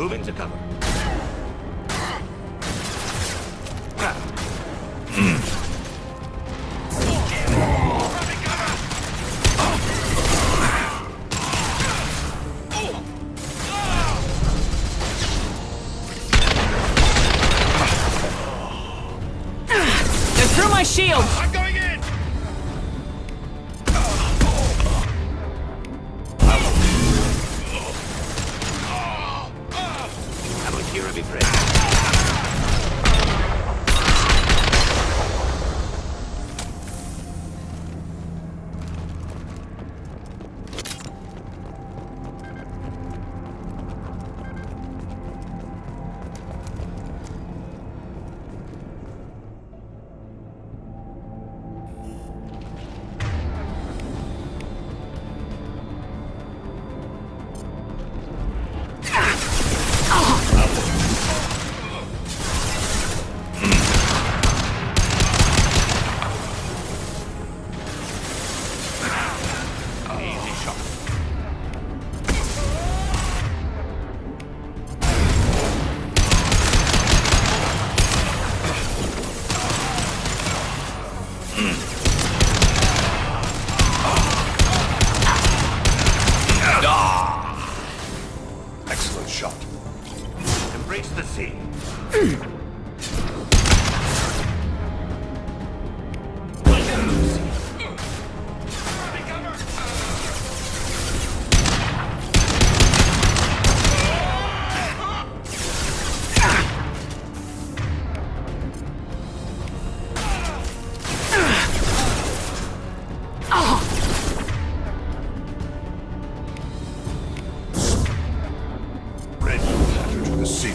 Moving to cover. They're through my shield! I'm going in! I'm with you, Ruby Friend. Excellent shot. Embrace the sea. Red pattern to the sea.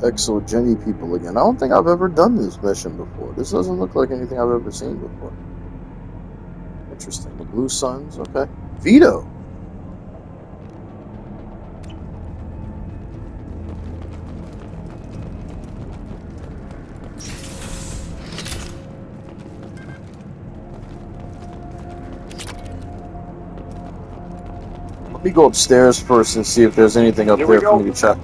Exo Jenny people again. I don't think I've ever done this mission before. This doesn't look like anything I've ever seen before. Interesting. The Blue Suns, okay. Vito! Let me go upstairs first and see if there's anything up Here we there for go. me to check.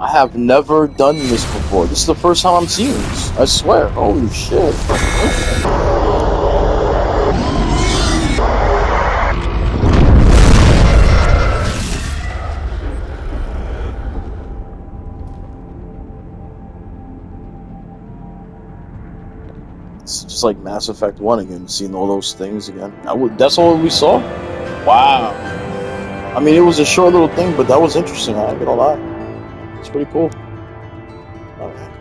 I have never done this before. This is the first time I'm seeing this. I swear. Holy shit. It's just like Mass Effect 1 again, seeing all those things again. That's all we saw? Wow. I mean, it was a short little thing, but that was interesting. I ain't gonna lie. It's pretty cool. Alright.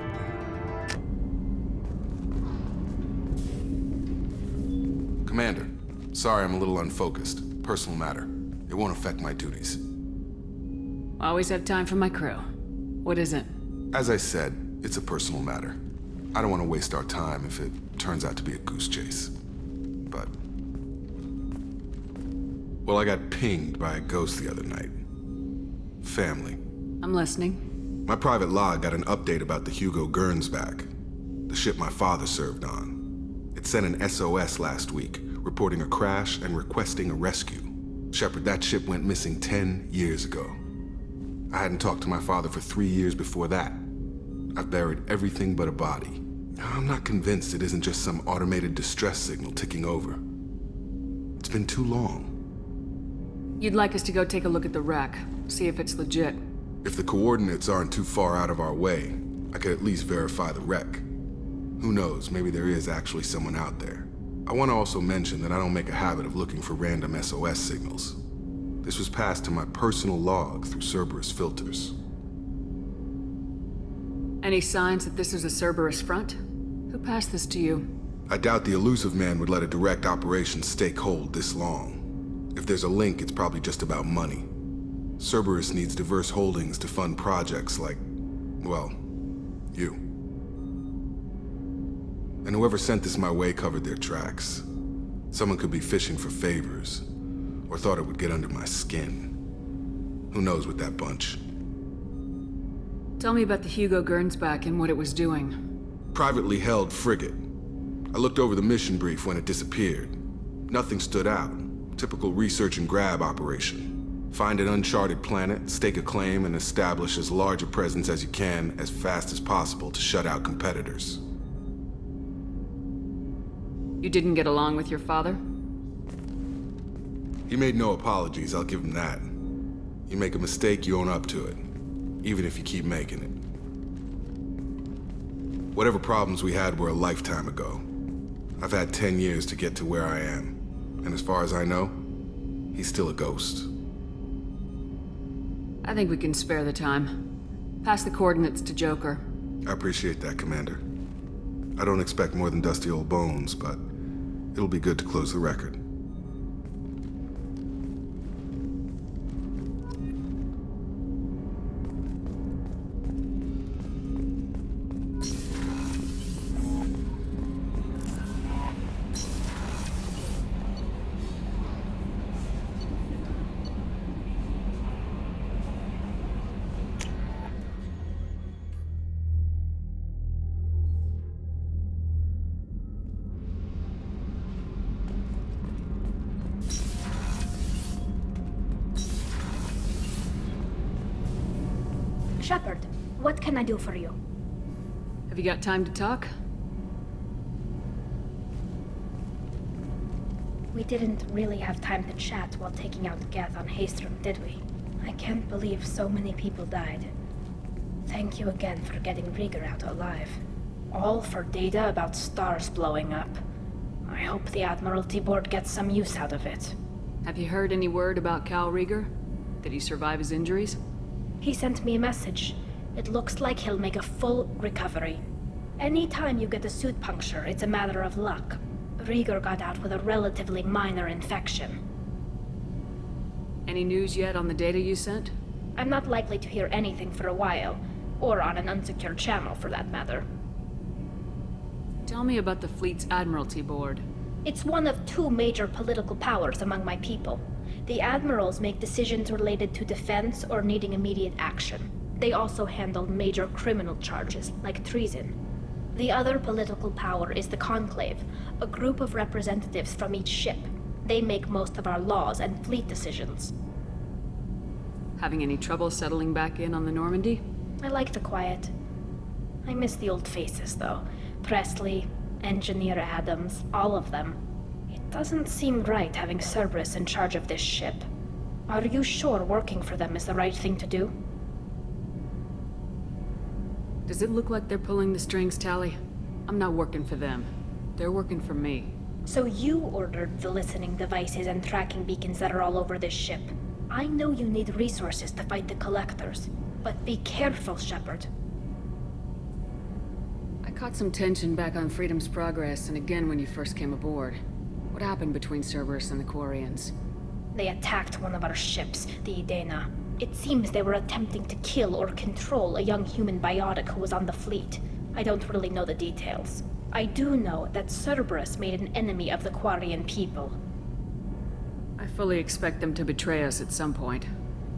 Commander, sorry I'm a little unfocused. Personal matter. It won't affect my duties. Always have time for my crew. What is it? As I said, it's a personal matter. I don't want to waste our time if it turns out to be a goose chase. But... well, I got pinged by a ghost the other night. Family. I'm listening. My private log got an update about the Hugo Gernsback, the ship my father served on. It sent an SOS last week, reporting a crash and requesting a rescue. Shephard, that ship went missing 10 years ago. I hadn't talked to my father for 3 years before that. I've buried everything but a body. I'm not convinced it isn't just some automated distress signal ticking over. It's been too long. You'd like us to go take a look at the wreck, see if it's legit. If the coordinates aren't too far out of our way, I could at least verify the wreck. Who knows, maybe there is actually someone out there. I want to also mention that I don't make a habit of looking for random SOS signals. This was passed to my personal log through Cerberus filters. Any signs that this is a Cerberus front? Who passed this to you? I doubt the elusive man would let a direct operation stake hold this long. If there's a link, it's probably just about money. Cerberus needs diverse holdings to fund projects like, well, you. And whoever sent this my way covered their tracks. Someone could be fishing for favors, or thought it would get under my skin. Who knows with that bunch? Tell me about the Hugo Gernsback and what it was doing. Privately held frigate. I looked over the mission brief when it disappeared. Nothing stood out. Typical research and grab operation. Find an uncharted planet, stake a claim, and establish as large a presence as you can as fast as possible to shut out competitors. You didn't get along with your father? He made no apologies, I'll give him that. You make a mistake, you own up to it. Even if you keep making it. Whatever problems we had were a lifetime ago. I've had 10 years to get to where I am. And as far as I know, he's still a ghost. I think we can spare the time. Pass the coordinates to Joker. I appreciate that, Commander. I don't expect more than dusty old bones, but it'll be good to close the record. Shephard, what can I do for you? Have you got time to talk? We didn't really have time to chat while taking out Geth on Haystrom, did we? I can't believe so many people died. Thank you again for getting Rieger out alive. All for data about stars blowing up. I hope the Admiralty Board gets some use out of it. Have you heard any word about Cal Rieger? Did he survive his injuries? He sent me a message. It looks like he'll make a full recovery. Anytime you get a suit puncture, it's a matter of luck. Rieger got out with a relatively minor infection. Any news yet on the data you sent? I'm not likely to hear anything for a while, or on an unsecured channel for that matter. Tell me about the fleet's Admiralty Board. It's one of two major political powers among my people. The admirals make decisions related to defense or needing immediate action. They also handle major criminal charges, like treason. The other political power is the Conclave, a group of representatives from each ship. They make most of our laws and fleet decisions. Having any trouble settling back in on the Normandy? I like the quiet. I miss the old faces, though. Presley, Engineer Adams, all of them. It doesn't seem right having Cerberus in charge of this ship. Are you sure working for them is the right thing to do? Does it look like they're pulling the strings, Tally? I'm not working for them. They're working for me. So you ordered the listening devices and tracking beacons that are all over this ship. I know you need resources to fight the Collectors, but be careful, Shephard. I caught some tension back on Freedom's Progress and again when you first came aboard. What happened between Cerberus and the Quarians? They attacked one of our ships, the Edena. It seems they were attempting to kill or control a young human biotic who was on the fleet. I don't really know the details. I do know that Cerberus made an enemy of the Quarian people. I fully expect them to betray us at some point,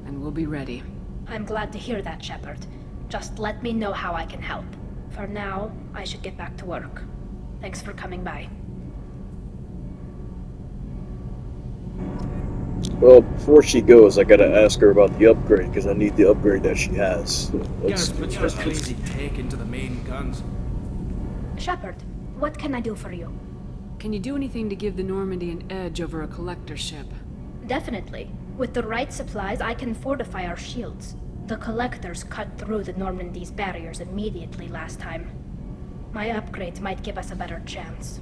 and we'll be ready. I'm glad to hear that, Shephard. Just let me know how I can help. For now, I should get back to work. Thanks for coming by. Well, before she goes, I gotta ask her about the upgrade, because I need the upgrade that she has. So Yes, put your lazy pick into the main guns. Shephard, what can I do for you? Can you do anything to give the Normandy an edge over a Collector ship? Definitely. With the right supplies, I can fortify our shields. The Collectors cut through the Normandy's barriers immediately last time. My upgrades might give us a better chance.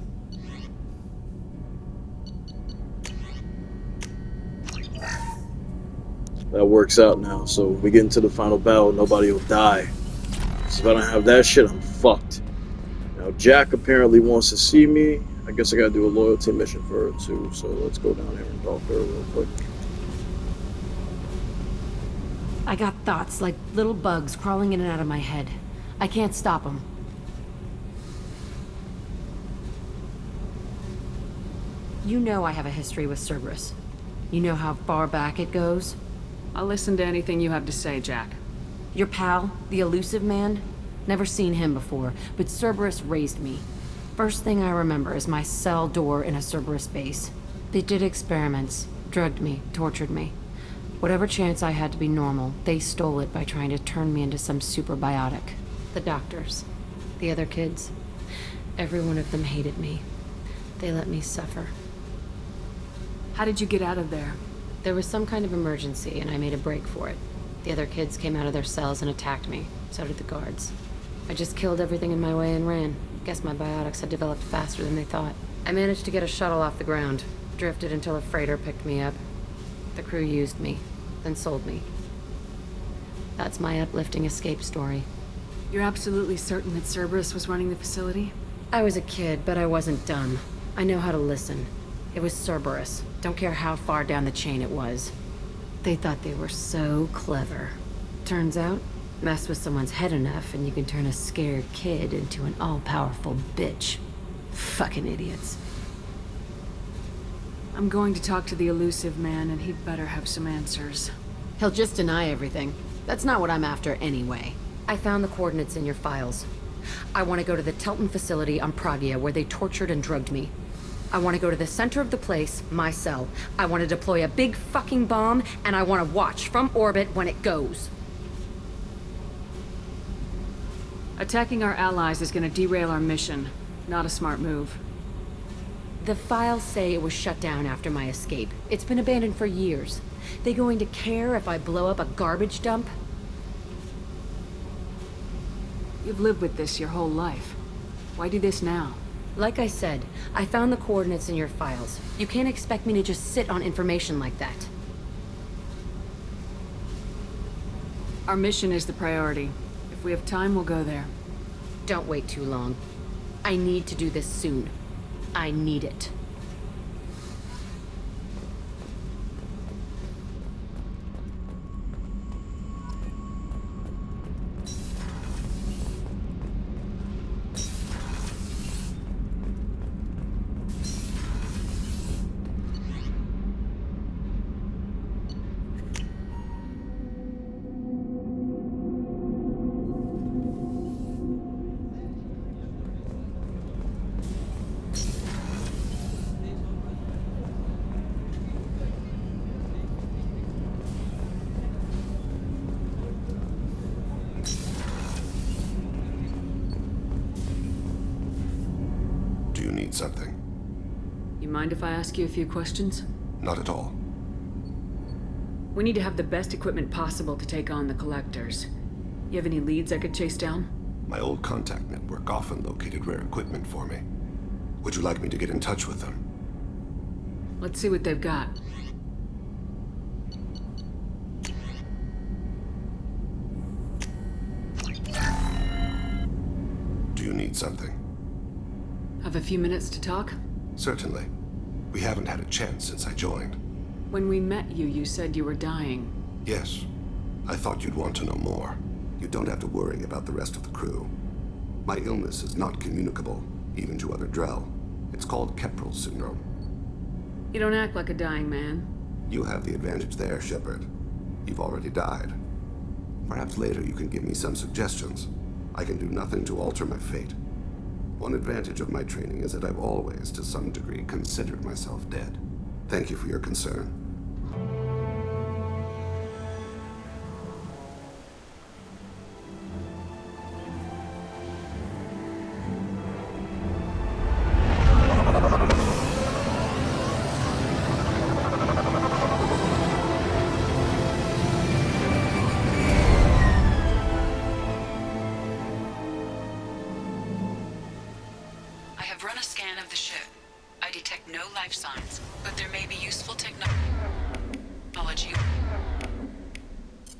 That works out now, so when we get into the final battle, nobody will die. So if I don't have that shit, I'm fucked. Now, Jack apparently wants to see me. I guess I gotta do a loyalty mission for her, too. So let's go down here and talk to her real quick. I got thoughts like little bugs crawling in and out of my head. I can't stop them. You know I have a history with Cerberus. You know how far back it goes? I'll listen to anything you have to say, Jack. Your pal, the elusive man? Never seen him before, but Cerberus raised me. First thing I remember is my cell door in a Cerberus base. They did experiments, drugged me, tortured me. Whatever chance I had to be normal, they stole it by trying to turn me into some super biotic. The doctors, the other kids, every one of them hated me. They let me suffer. How did you get out of there? There was some kind of emergency, and I made a break for it. The other kids came out of their cells and attacked me. So did the guards. I just killed everything in my way and ran. Guess my biotics had developed faster than they thought. I managed to get a shuttle off the ground. Drifted until a freighter picked me up. The crew used me, then sold me. That's my uplifting escape story. You're absolutely certain that Cerberus was running the facility? I was a kid, but I wasn't dumb. I know how to listen. It was Cerberus. Don't care how far down the chain it was. They thought they were so clever. Turns out, mess with someone's head enough and you can turn a scared kid into an all-powerful bitch. Fucking idiots. I'm going to talk to the elusive man, and he'd better have some answers. He'll just deny everything. That's not what I'm after anyway. I found the coordinates in your files. I want to go to the Telton facility on Pragia where they tortured and drugged me. I want to go to the center of the place, my cell. I want to deploy a big fucking bomb, and I want to watch from orbit when it goes. Attacking our allies is going to derail our mission. Not a smart move. The files say it was shut down after my escape. It's been abandoned for years. They going to care if I blow up a garbage dump? You've lived with this your whole life. Why do this now? Like I said, I found the coordinates in your files. You can't expect me to just sit on information like that. Our mission is the priority. If we have time, we'll go there. Don't wait too long. I need to do this soon. I need it. something. You mind if I ask you a few questions? Not at all. We need to have the best equipment possible to take on the collectors. You have any leads I could chase down? My old contact network often located rare equipment for me. Would you like me to get in touch with them? Let's see what they've got. Do you need something? Have a few minutes to talk? Certainly. We haven't had a chance since I joined. When we met you, you said you were dying. Yes. I thought you'd want to know more. You don't have to worry about the rest of the crew. My illness is not communicable, even to other Drell. It's called Keprel syndrome. You don't act like a dying man. You have the advantage there, Shephard. You've already died. Perhaps later you can give me some suggestions. I can do nothing to alter my fate. One advantage of my training is that I've always, to some degree, considered myself dead. Thank you for your concern. I have run a scan of the ship. I detect no life signs, but there may be useful technology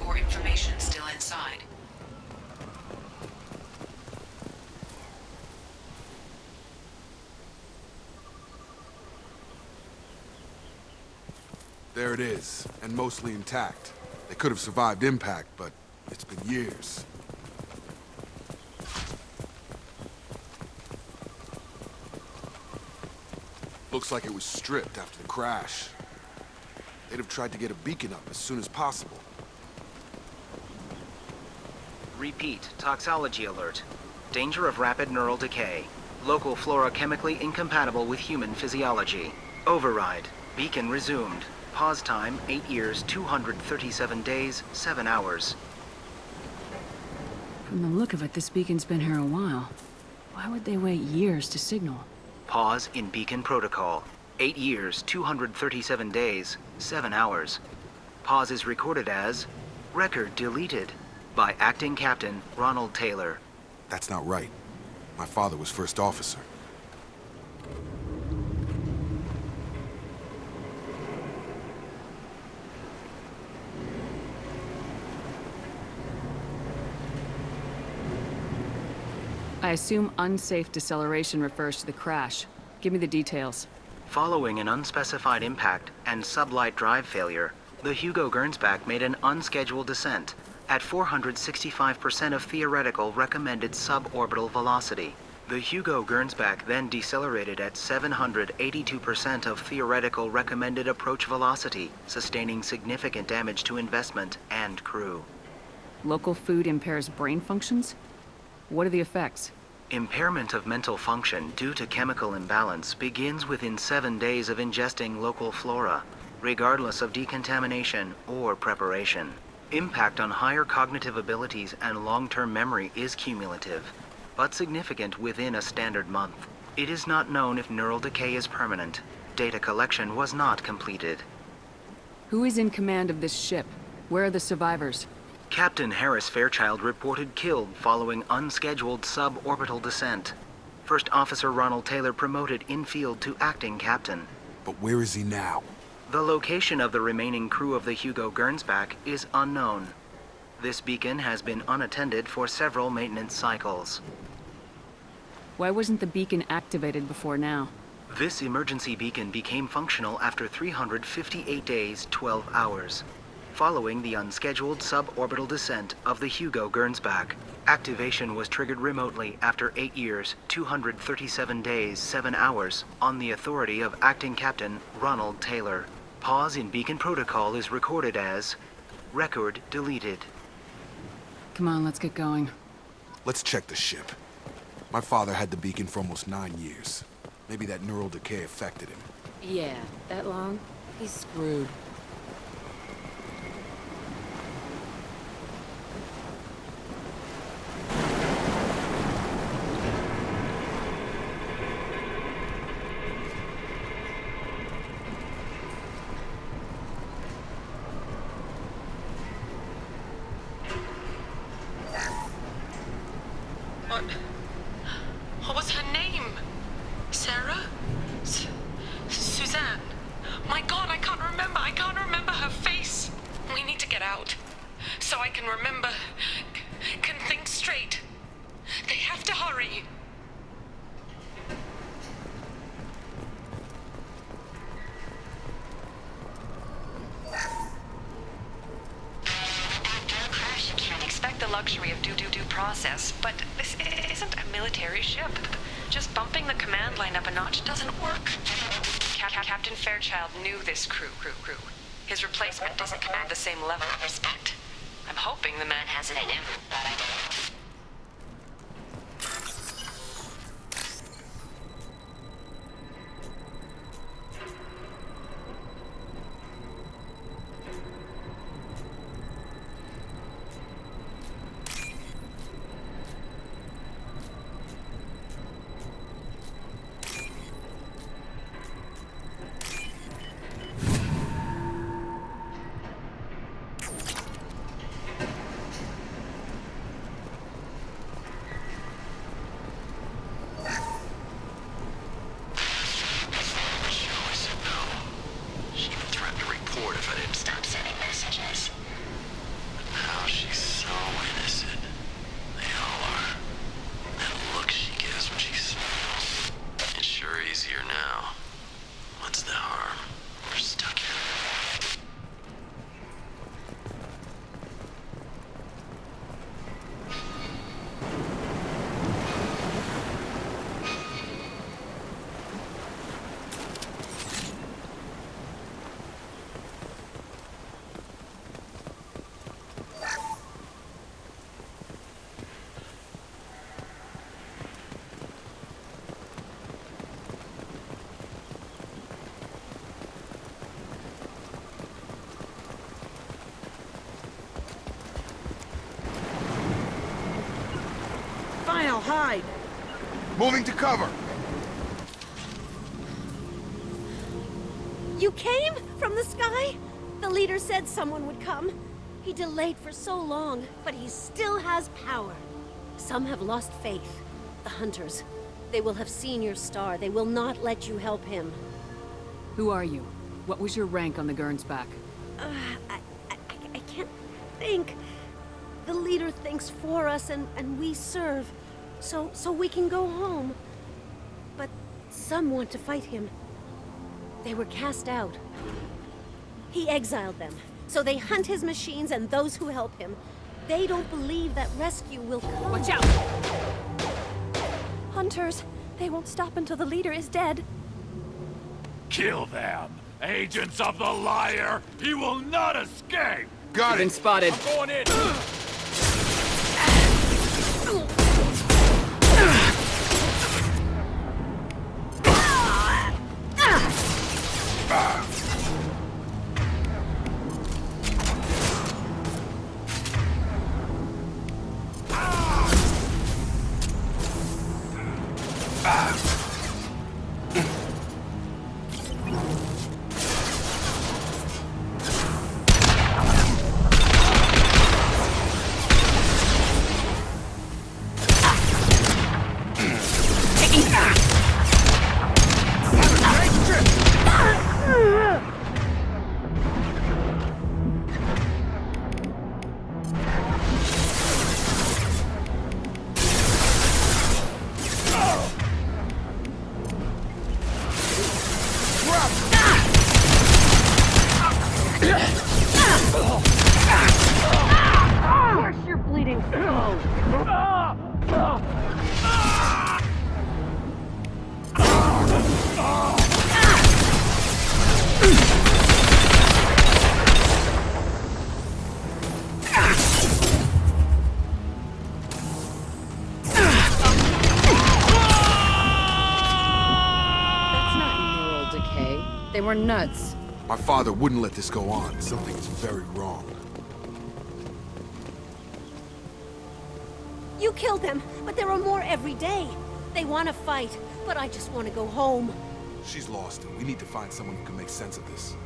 or information still inside. There it is, and mostly intact. They could have survived impact, but it's been years. Looks like it was stripped after the crash. They'd have tried to get a beacon up as soon as possible. Repeat, toxology alert. Danger of rapid neural decay. Local flora chemically incompatible with human physiology. Override. Beacon resumed. Pause time, 8 years, 237 days, 7 hours. From the look of it, this beacon's been here a while. Why would they wait years to signal? Pause in beacon protocol. 8 years, 237 days, 7 hours. Pause is recorded as record deleted by Acting Captain Ronald Taylor. That's not right. My father was first officer. I assume unsafe deceleration refers to the crash. Give me the details. Following an unspecified impact and sublight drive failure, the Hugo Gernsback made an unscheduled descent at 465% of theoretical recommended suborbital velocity. The Hugo Gernsback then decelerated at 782% of theoretical recommended approach velocity, sustaining significant damage to investment and crew. Local food impairs brain functions? What are the effects? Impairment of mental function due to chemical imbalance begins within 7 days of ingesting local flora, regardless of decontamination or preparation. Impact on higher cognitive abilities and long-term memory is cumulative, but significant within a standard month. It is not known if neural decay is permanent. Data collection was not completed. Who is in command of this ship? Where are the survivors? Captain Harris Fairchild reported killed following unscheduled suborbital descent. First Officer Ronald Taylor promoted in-field to acting captain. But where is he now? The location of the remaining crew of the Hugo Gernsback is unknown. This beacon has been unattended for several maintenance cycles. Why wasn't the beacon activated before now? This emergency beacon became functional after 358 days, 12 hours. Following the unscheduled suborbital descent of the Hugo Gernsback, activation was triggered remotely after 8 years, 237 days, 7 hours, on the authority of Acting Captain Ronald Taylor. Pause in beacon protocol is recorded as record deleted. Come on, let's get going. Let's check the ship. My father had the beacon for almost 9 years. Maybe that neural decay affected him. Yeah, that long? He's screwed. What was her name? Sarah? Suzanne? My God, I can't remember. I can't remember her face. We need to get out. So I can remember. Can think straight. They have to hurry. Expect the luxury of due process, but this isn't a military ship. Just bumping the command line up a notch doesn't work. Captain Fairchild knew this crew. His replacement doesn't command the same level of respect. I'm hoping the man has it in him. I'll hide. Moving to cover. You came? From the sky? The leader said someone would come. He delayed for so long, but he still has power. Some have lost faith. The hunters. They will have seen your star. They will not let you help him. Who are you? What was your rank on the Gernsback? I can't think. The leader thinks for us, and we serve. So we can go home. But some want to fight him. They were cast out. He exiled them. So they hunt his machines and those who help him. They don't believe that rescue will come. Watch out! Hunters, they won't stop until the leader is dead. Kill them! Agents of the liar! He will not escape! Got it! Been spotted. I'm going in! They were nuts. My father wouldn't let this go on. Something is very wrong. You killed them, but there are more every day. They want to fight, but I just want to go home. She's lost, and we need to find someone who can make sense of this.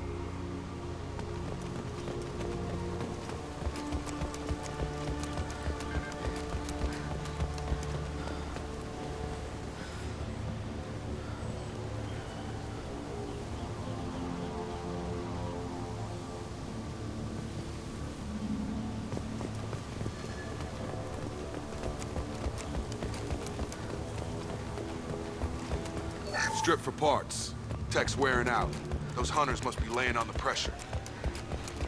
Strip for parts. Tech's wearing out. Those hunters must be laying on the pressure.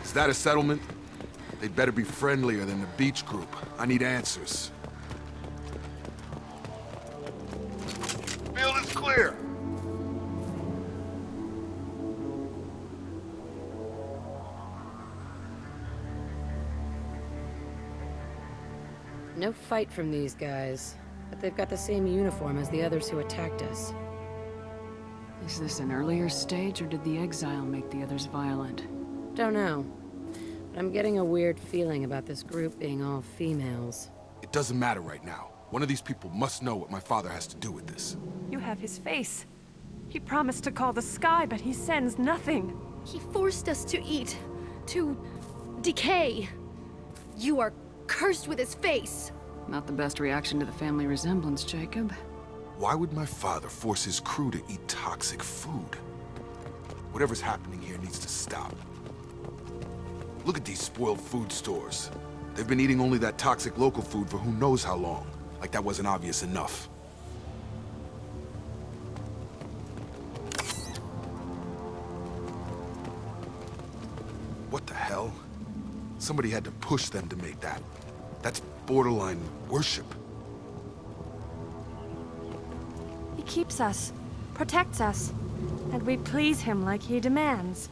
Is that a settlement? They'd better be friendlier than the beach group. I need answers. Field is clear. No fight from these guys, but they've got the same uniform as the others who attacked us. Is this an earlier stage, or did the exile make the others violent? Don't know. But I'm getting a weird feeling about this group being all females. It doesn't matter right now. One of these people must know what my father has to do with this. You have his face. He promised to call the sky, but he sends nothing. He forced us to eat, to decay. You are cursed with his face. Not the best reaction to the family resemblance, Jacob. Why would my father force his crew to eat toxic food? Whatever's happening here needs to stop. Look at these spoiled food stores. They've been eating only that toxic local food for who knows how long. Like that wasn't obvious enough. What the hell? Somebody had to push them to make that. That's borderline worship. He keeps us, protects us, and we please him like he demands.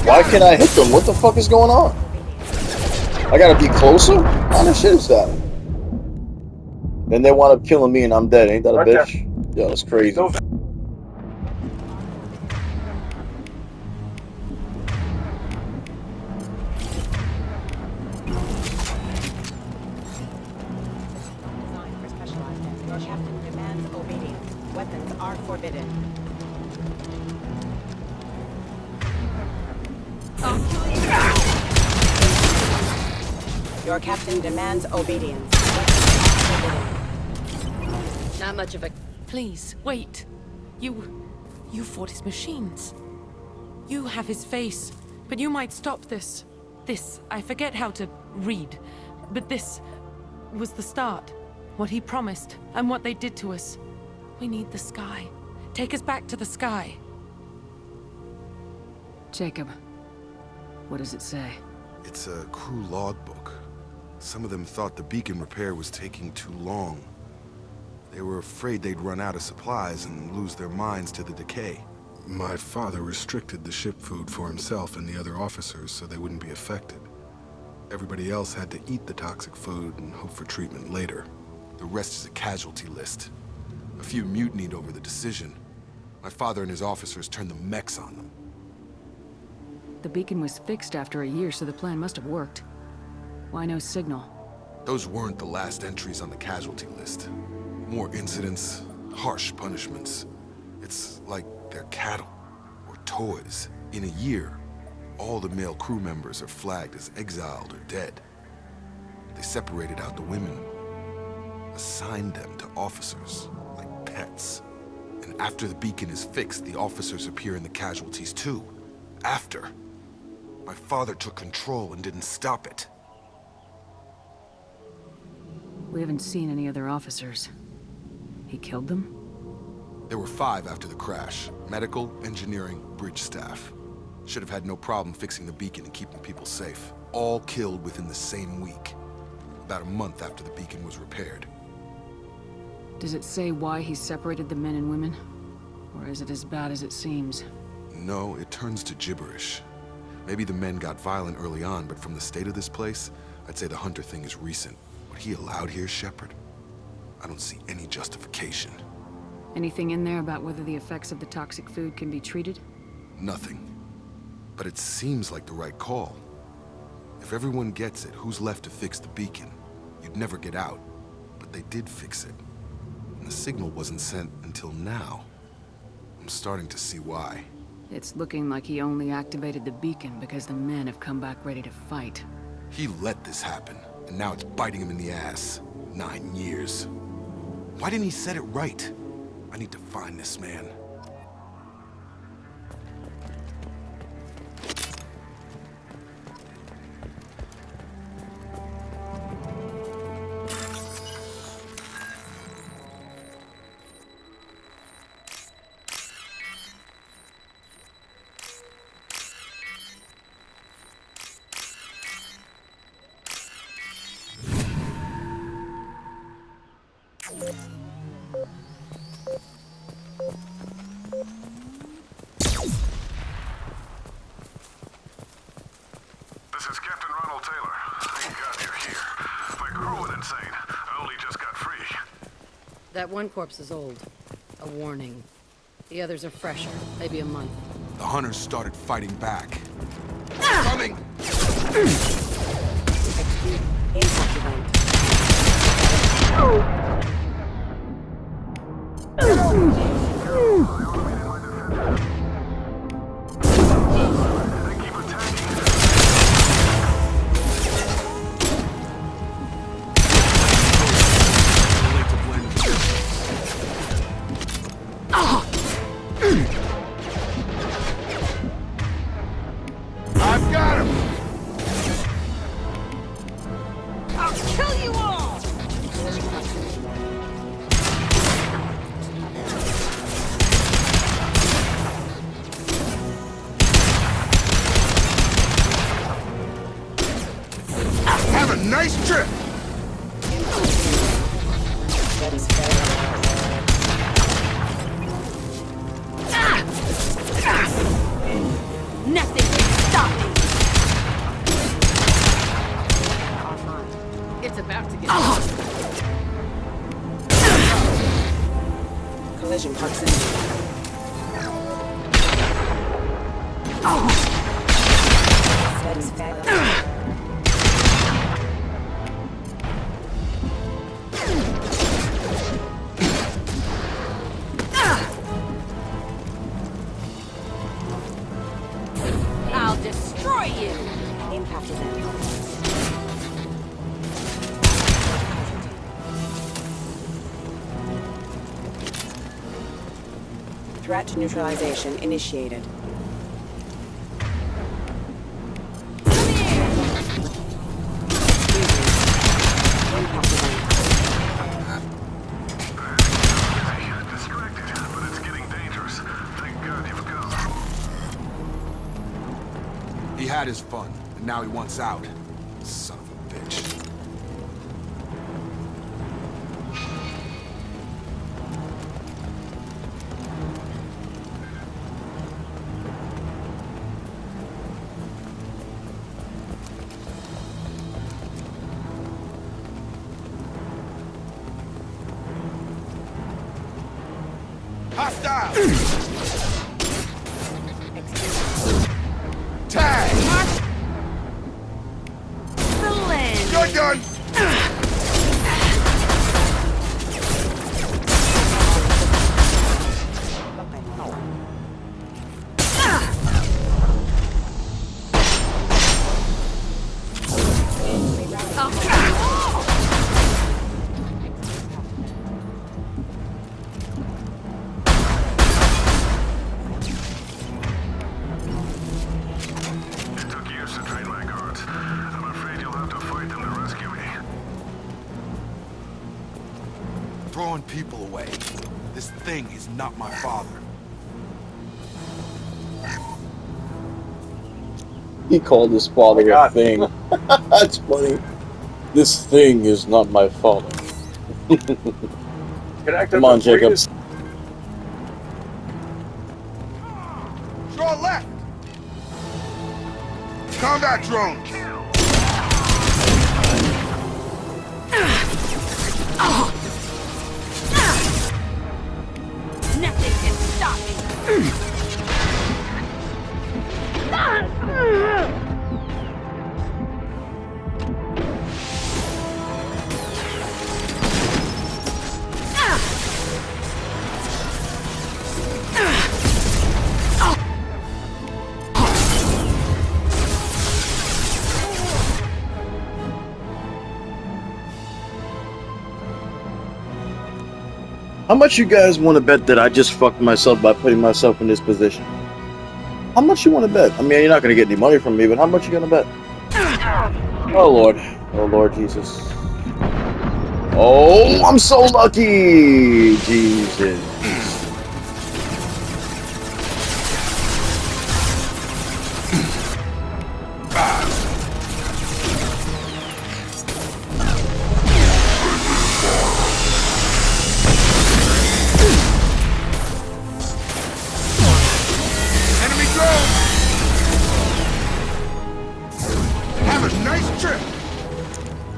Why can't I hit them? What the fuck is going on? I gotta be closer? What kind of shit is that? And they wind up killing me and I'm dead. Ain't that a bitch? Yo, that's crazy. Your captain demands obedience. Not much of a... Please, wait. You fought his machines. You have his face, but you might stop this. This, I forget how to read, but this was the start. What he promised, and what they did to us. We need the sky. Take us back to the sky. Jacob, what does it say? It's a crew logbook. Some of them thought the beacon repair was taking too long. They were afraid they'd run out of supplies and lose their minds to the decay. My father restricted the ship food for himself and the other officers so they wouldn't be affected. Everybody else had to eat the toxic food and hope for treatment later. The rest is a casualty list. A few mutinied over the decision. My father and his officers turned the mechs on them. The beacon was fixed after a year, so the plan must have worked. Why no signal? Those weren't the last entries on the casualty list. More incidents, harsh punishments. It's like they're cattle or toys. In a year, all the male crew members are flagged as exiled or dead. They separated out the women, assigned them to officers like pets. And after the beacon is fixed, the officers appear in the casualties too. After. My father took control and didn't stop it. We haven't seen any other officers. He killed them? There were 5 after the crash. Medical, engineering, bridge staff. Should have had no problem fixing the beacon and keeping people safe. All killed within the same week. About a month after the beacon was repaired. Does it say why he separated the men and women? Or is it as bad as it seems? No, it turns to gibberish. Maybe the men got violent early on, but from the state of this place, I'd say the Hunter thing is recent. What he allowed here, Shephard? I don't see any justification. Anything in there about whether the effects of the toxic food can be treated? Nothing. But it seems like the right call. If everyone gets it, who's left to fix the beacon? You'd never get out. But they did fix it. And the signal wasn't sent until now. I'm starting to see why. It's looking like he only activated the beacon because the men have come back ready to fight. He let this happen, and now it's biting him in the ass. 9 years. Why didn't he set it right? I need to find this man. This is Captain Ronald Taylor. Thank God you're here. My crew went insane. I only just got free. That one corpse is old. A warning. The others are fresher, maybe a month. The hunters started fighting back. Coming! Impact event. I've got him! I'll kill you all! Have a nice trip! Nothing can stop me! It's about to get... Collision proximity. Status failure. I'll destroy you! Impact event. Threat neutralization initiated. Impact event. Distracted, but it's getting dangerous. Thank God you've come. He had his fun, and now he wants out. Son of a bitch. Hostile! Tag! You're done! It took years to train my guards. I'm afraid you'll have to fight them to rescue me. Throwing people away. This thing is not my father. He called his father a thing. That's funny. This thing is not my father. Come on, Jacob. Draw left! Combat drones! Nothing can stop me! How much you guys want to bet that I just fucked myself by putting myself in this position? How much you want to bet? I mean, you're not going to get any money from me, but how much you going to bet? Oh, Lord. Oh, Lord Jesus. Oh, I'm so lucky! Jesus.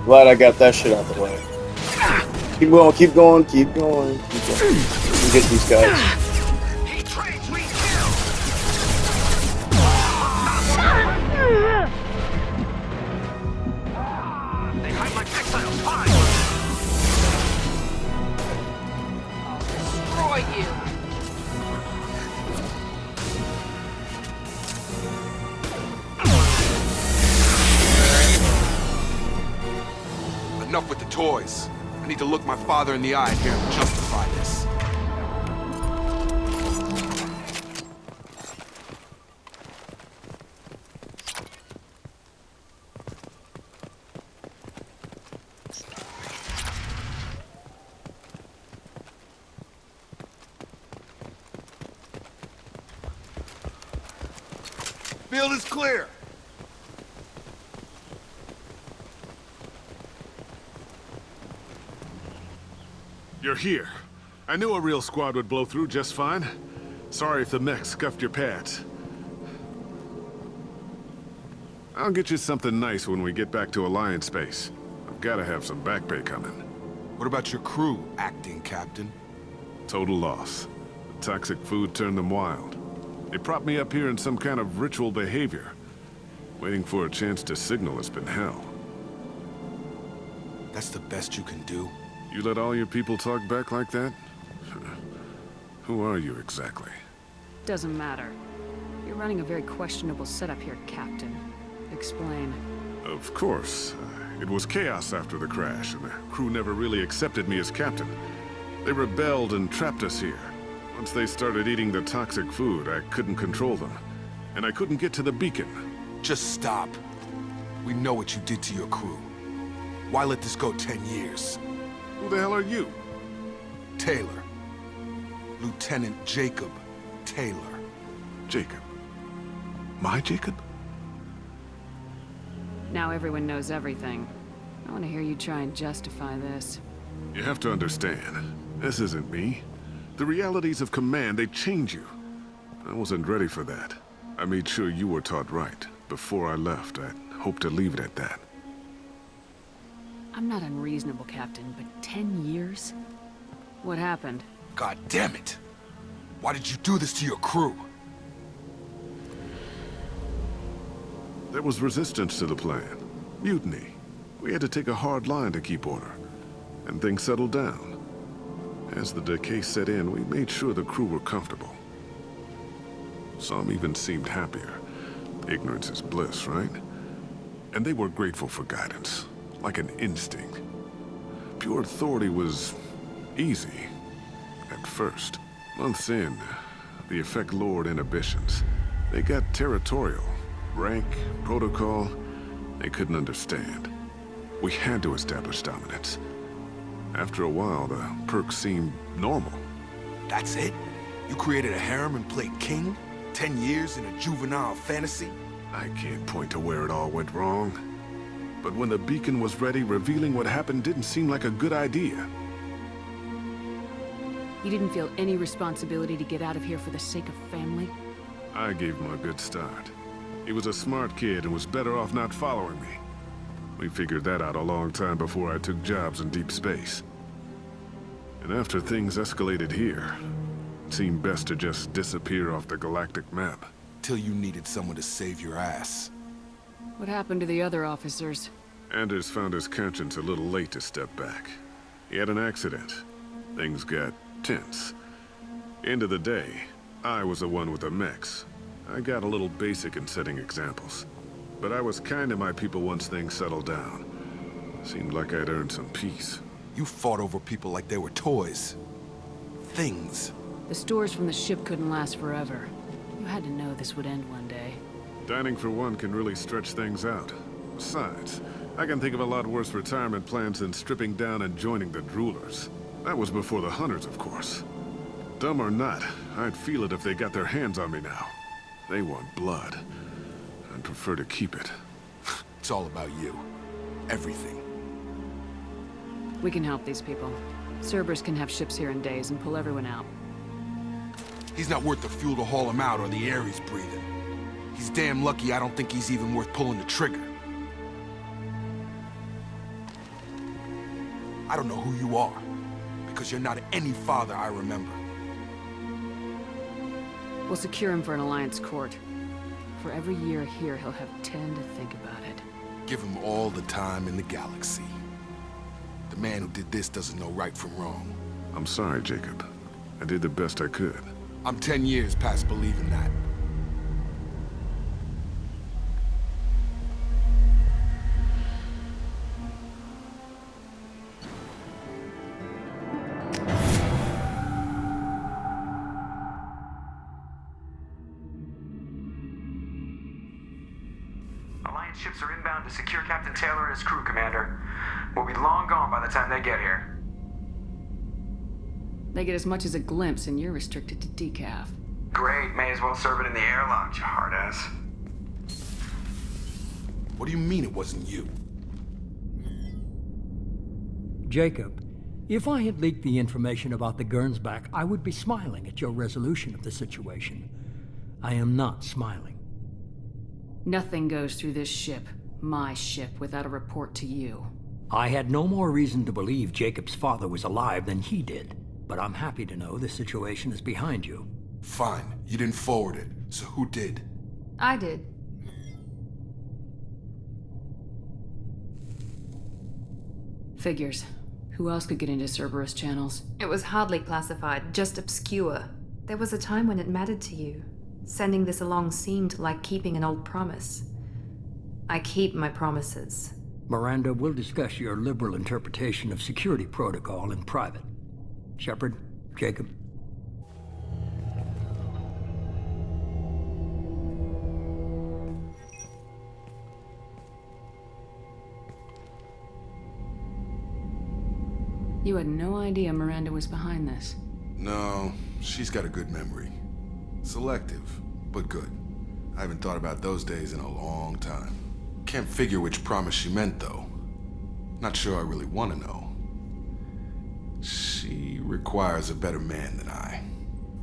Glad I got that shit out the way. Keep going, keep going, keep going, keep going. We get these guys. They hide my textiles fine. I'll destroy you. Enough with the toys. I need to look my father in the eye here and justify this. Field is clear. You're here. I knew a real squad would blow through just fine. Sorry if the mech scuffed your pads. I'll get you something nice when we get back to Alliance space. I've gotta have some back pay coming. What about your crew, acting captain? Total loss. The toxic food turned them wild. They propped me up here in some kind of ritual behavior. Waiting for a chance to signal has been hell. That's the best you can do? You let all your people talk back like that? Who are you exactly? Doesn't matter. You're running a very questionable setup here, Captain. Explain. Of course. It was chaos after the crash, and the crew never really accepted me as captain. They rebelled and trapped us here. Once they started eating the toxic food, I couldn't control them. And I couldn't get to the beacon. Just stop. We know what you did to your crew. Why let this go 10 years? Who the hell are you? Taylor. Lieutenant Jacob Taylor. Jacob? My Jacob? Now everyone knows everything. I want to hear you try and justify this. You have to understand, this isn't me. The realities of command, they change you. I wasn't ready for that. I made sure you were taught right. Before I left, I hoped to leave it at that. I'm not unreasonable, Captain, but 10 years? What happened? God damn it! Why did you do this to your crew? There was resistance to the plan. Mutiny. We had to take a hard line to keep order. And things settled down. As the decay set in, we made sure the crew were comfortable. Some even seemed happier. Ignorance is bliss, right? And they were grateful for guidance. Like an instinct. Pure authority was easy. At first. Months in, the effect lowered inhibitions. They got territorial. Rank, protocol, they couldn't understand. We had to establish dominance. After a while, the perks seemed normal. That's it? You created a harem and played king? 10 years in a juvenile fantasy? I can't point to where it all went wrong. But when the beacon was ready, revealing what happened didn't seem like a good idea. You didn't feel any responsibility to get out of here for the sake of family? I gave him a good start. He was a smart kid and was better off not following me. We figured that out a long time before I took jobs in deep space. And after things escalated here, it seemed best to just disappear off the galactic map. Till you needed someone to save your ass. What happened to the other officers? Anders found his conscience a little late to step back. He had an accident. Things got tense. End of the day, I was the one with the mechs. I got a little basic in setting examples. But I was kind to my people once things settled down. Seemed like I'd earned some peace. You fought over people like they were toys. things. The stores from the ship couldn't last forever. You had to know this would end one day. Dining for one can really stretch things out. Besides, I can think of a lot worse retirement plans than stripping down and joining the droolers. That was before the hunters, of course. Dumb or not, I'd feel it if they got their hands on me now. They want blood. I'd prefer to keep it. It's all about you. Everything. We can help these people. Cerberus can have ships here in days and pull everyone out. He's not worth the fuel to haul him out or the air he's breathing. He's damn lucky I don't think he's even worth pulling the trigger. I don't know who you are, because you're not any father I remember. We'll secure him for an Alliance court. For every year here, he'll have 10 to think about it. Give him all the time in the galaxy. The man who did this doesn't know right from wrong. I'm sorry, Jacob. I did the best I could. I'm 10 years past believing that. Alliance ships are inbound to secure Captain Taylor and his crew, Commander. We'll be long gone by the time they get here. They get as much as a glimpse, and you're restricted to decaf. Great, may as well serve it in the airlock, you hard ass. What do you mean it wasn't you? Jacob, if I had leaked the information about the Gernsback, I would be smiling at your resolution of the situation. I am not smiling. Nothing goes through this ship, my ship, without a report to you. I had no more reason to believe Jacob's father was alive than he did, but I'm happy to know the situation is behind you. Fine, you didn't forward it, so who did? I did. Figures. Who else could get into Cerberus channels? It was hardly classified, just obscure. There was a time when it mattered to you. Sending this along seemed like keeping an old promise. I keep my promises. Miranda, we'll discuss your liberal interpretation of security protocol in private. Shephard, Jacob. You had no idea Miranda was behind this. No, she's got a good memory. Selective, but good. I haven't thought about those days in a long time. Can't figure which promise she meant, though. Not sure I really want to know. She requires a better man than I.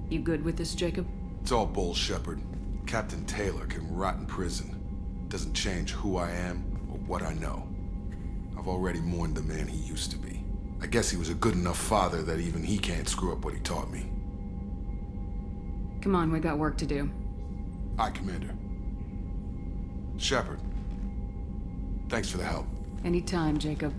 You good with this, Jacob? It's all bull, Shephard. Captain Taylor can rot in prison. Doesn't change who I am or what I know. I've already mourned the man he used to be. I guess he was a good enough father that even he can't screw up what he taught me. Come on, we got work to do. Aye, Commander. Shephard, thanks for the help. Anytime, Jacob.